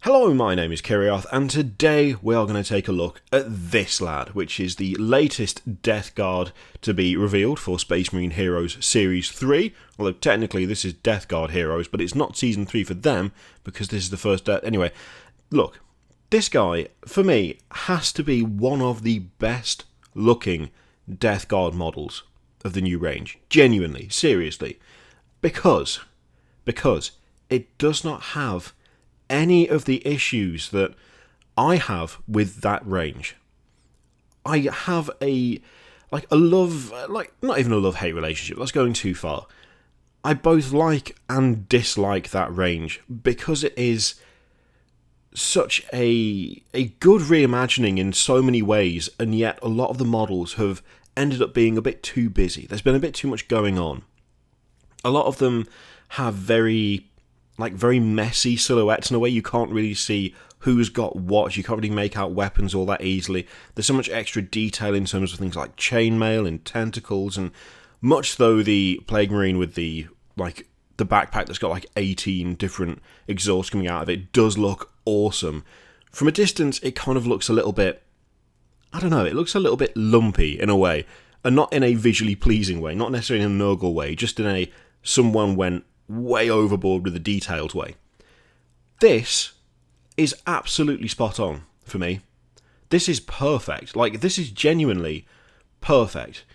Hello, my name is Kirioth, and today we are going to take a look at this lad, which is the latest Death Guard to be revealed for Space Marine Heroes Series 3, although technically this is Death Guard Heroes, but it's not Season 3 for them, because this is the first... Anyway, look, this guy, for me, has to be one of the best looking Death Guard models of the new range. Genuinely, seriously. Because it does not have any of the issues that I have with that range. I have a love, not even a love-hate relationship, that's going too far. I both like and dislike that range because it is such a good reimagining in so many ways, and yet a lot of the models have ended up being a bit too busy. There's been a bit too much going on. A lot of them have very messy silhouettes in a way. You can't really see who's got what. You can't really make out weapons all that easily. There's so much extra detail in terms of things like chainmail and tentacles, and much though the Plague Marine with the backpack that's got 18 different exhausts coming out of it does look awesome. From a distance, it kind of looks a little bit, I don't know, it looks a little bit lumpy in a way, and not in a visually pleasing way, not necessarily in a Nurgle way, just in a someone went way overboard with the details way. This is absolutely spot on for me. This is perfect. This is genuinely perfect.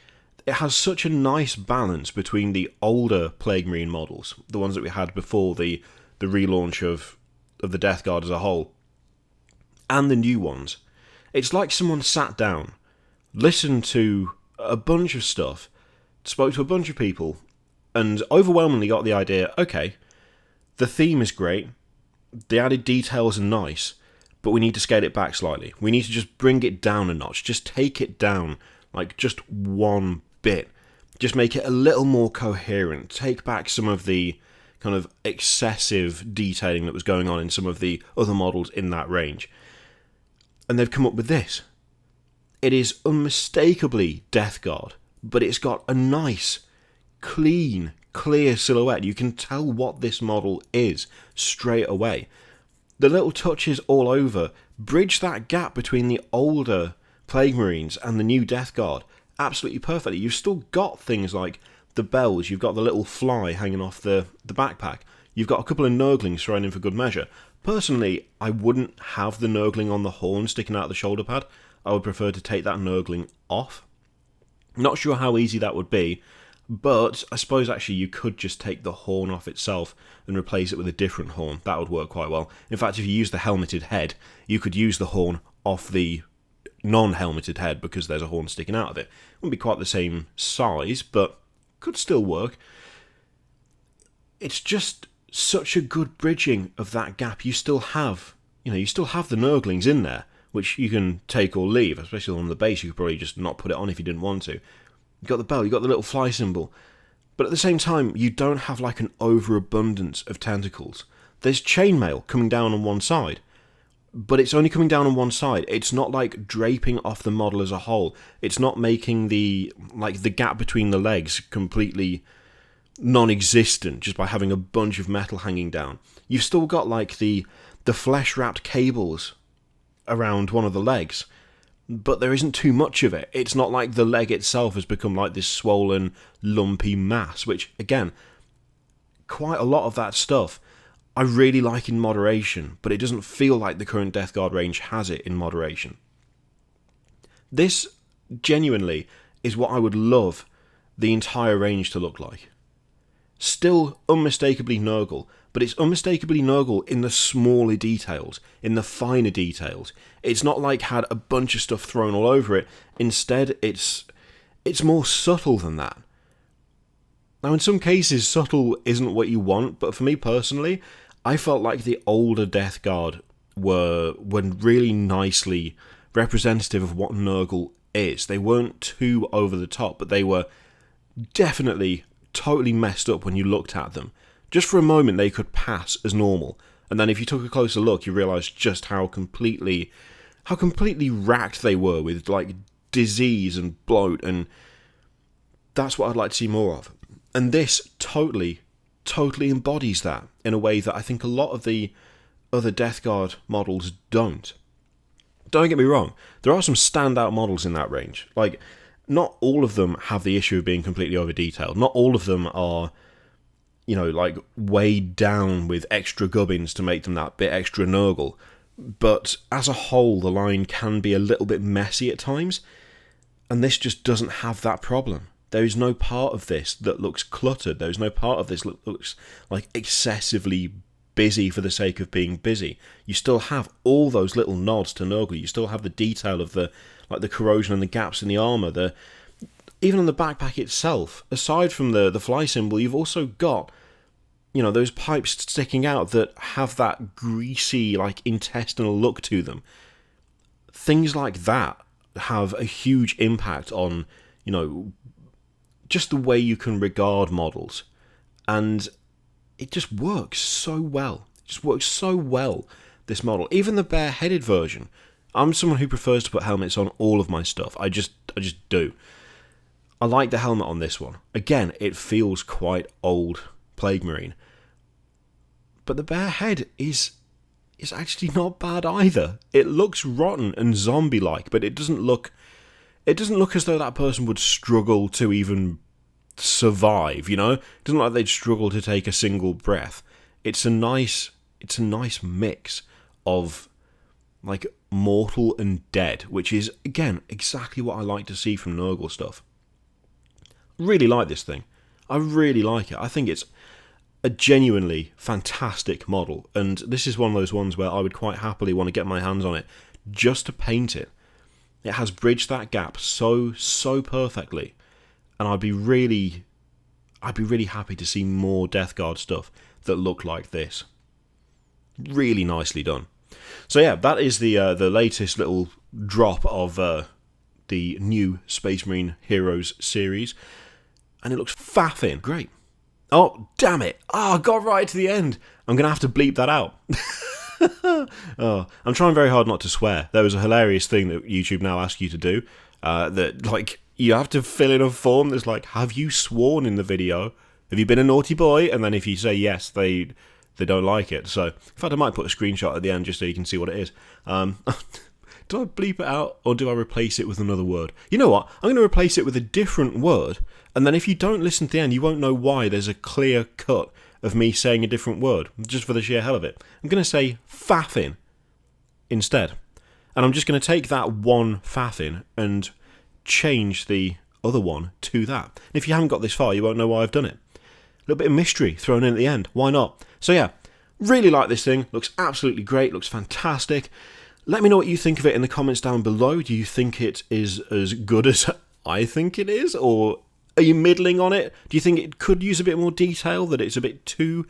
It has such a nice balance between the older Plague Marine models, the ones that we had before the relaunch of the Death Guard as a whole, and the new ones. It's like someone sat down, listened to a bunch of stuff, spoke to a bunch of people, and overwhelmingly got the idea, okay, the theme is great, the added details are nice, but we need to scale it back slightly. We need to just bring it down a notch, just take it down, just one bit. Just make it a little more coherent, take back some of the kind of excessive detailing that was going on in some of the other models in that range. And they've come up with this. It is unmistakably Death Guard, but it's got a nice, clean, clear silhouette. You can tell what this model is straight away. The little touches all over bridge that gap between the older Plague Marines and the new Death Guard absolutely perfectly. You've still got things like the bells, you've got the little fly hanging off the backpack, you've got a couple of Nurglings thrown in for good measure. Personally, I wouldn't have the Nurgling on the horn sticking out of the shoulder pad. I would prefer to take that Nurgling off. Not sure how easy that would be, but I suppose actually you could just take the horn off itself and replace it with a different horn. That would work quite well. In fact, if you use the helmeted head, you could use the horn off the non-helmeted head because there's a horn sticking out of it. Wouldn't be quite the same size, but could still work. It's just such a good bridging of that gap. You still have the Nurglings in there, which you can take or leave, especially on the base. You could probably just not put it on if you didn't want to. You got the bell, you got the little fly symbol, but at the same time, you don't have an overabundance of tentacles. There's chainmail coming down on one side, but it's only coming down on one side. It's not draping off the model as a whole. It's not making the gap between the legs completely non-existent just by having a bunch of metal hanging down. You've still got the flesh-wrapped cables around one of the legs, but there isn't too much of it. It's not like the leg itself has become this swollen, lumpy mass, which, again, quite a lot of that stuff I really like in moderation, but it doesn't feel like the current Death Guard range has it in moderation. This, genuinely, is what I would love the entire range to look like. Still unmistakably Nurgle, but it's unmistakably Nurgle in the smaller details, in the finer details. It's not had a bunch of stuff thrown all over it. Instead, it's more subtle than that. Now, in some cases, subtle isn't what you want, but for me personally, I felt like the older Death Guard were really nicely representative of what Nurgle is. They weren't too over the top, but they were definitely totally messed up when you looked at them. Just for a moment, they could pass as normal, and then if you took a closer look, you realised just how completely racked they were with disease and bloat, and that's what I'd like to see more of. And this totally embodies that in a way that I think a lot of the other Death Guard models don't. Don't get me wrong, there are some standout models in that range. Like, not all of them have the issue of being completely over-detailed. Not all of them are, you know, like, weighed down with extra gubbins to make them that bit extra Nurgle. But as a whole, the line can be a little bit messy at times, and this just doesn't have that problem. There is no part of this that looks cluttered. There is no part of this that looks like excessively busy for the sake of being busy. You still have all those little nods to Nurgle. You still have the detail of the corrosion and the gaps in the armour. Even on the backpack itself, aside from the fly symbol, you've also got, you know, those pipes sticking out that have that greasy, like, intestinal look to them. Things like that have a huge impact on, you know, just the way you can regard models. And it just works so well. It just works so well, this model. Even the bareheaded version. I'm someone who prefers to put helmets on all of my stuff. I just do. I like the helmet on this one. Again, it feels quite old Plague Marine. But the bare head is actually not bad either. It looks rotten and zombie-like, but it doesn't look as though that person would struggle to even survive, you know? It doesn't look like they'd struggle to take a single breath. It's a nice mix of, like, mortal and dead, which is, again, exactly what I like to see from Nurgle stuff. Really like this thing. I really like it. I think it's a genuinely fantastic model, and this is one of those ones where I would quite happily want to get my hands on it just to paint it. It has bridged that gap so perfectly, and I'd be really happy to see more Death Guard stuff that look like this. Really nicely done. So yeah, that is the latest little drop of the new Space Marine Heroes series, and it looks faffing great. Oh, damn it. I got right to the end. I'm going to have to bleep that out. Oh, I'm trying very hard not to swear. There was a hilarious thing that YouTube now asks you to do. That, like, you have to fill in a form that's like, have you sworn in the video? Have you been a naughty boy? And then if you say yes, they don't like it. So, in fact, I might put a screenshot at the end just so you can see what it is. Do I bleep it out, or do I replace it with another word? You know what? I'm going to replace it with a different word, and then if you don't listen to the end, you won't know why there's a clear cut of me saying a different word, just for the sheer hell of it. I'm going to say faffin instead. And I'm just going to take that one faffin and change the other one to that. And if you haven't got this far, you won't know why I've done it. A little bit of mystery thrown in at the end. Why not? So yeah, really like this thing. Looks absolutely great. Looks fantastic. Let me know what you think of it in the comments down below. Do you think it is as good as I think it is? Or are you middling on it? Do you think it could use a bit more detail, that it's a bit too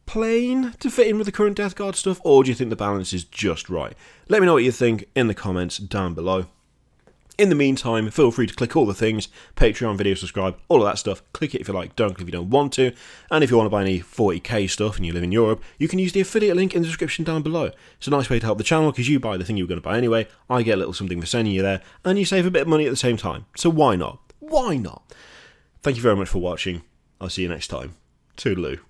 plain to fit in with the current Death Guard stuff? Or do you think the balance is just right? Let me know what you think in the comments down below. In the meantime, feel free to click all the things, Patreon, video, subscribe, all of that stuff. Click it if you like, don't click if you don't want to. And if you want to buy any 40k stuff and you live in Europe, you can use the affiliate link in the description down below. It's a nice way to help the channel because you buy the thing you were going to buy anyway. I get a little something for sending you there, and you save a bit of money at the same time. So why not? Why not? Thank you very much for watching. I'll see you next time. Toodaloo.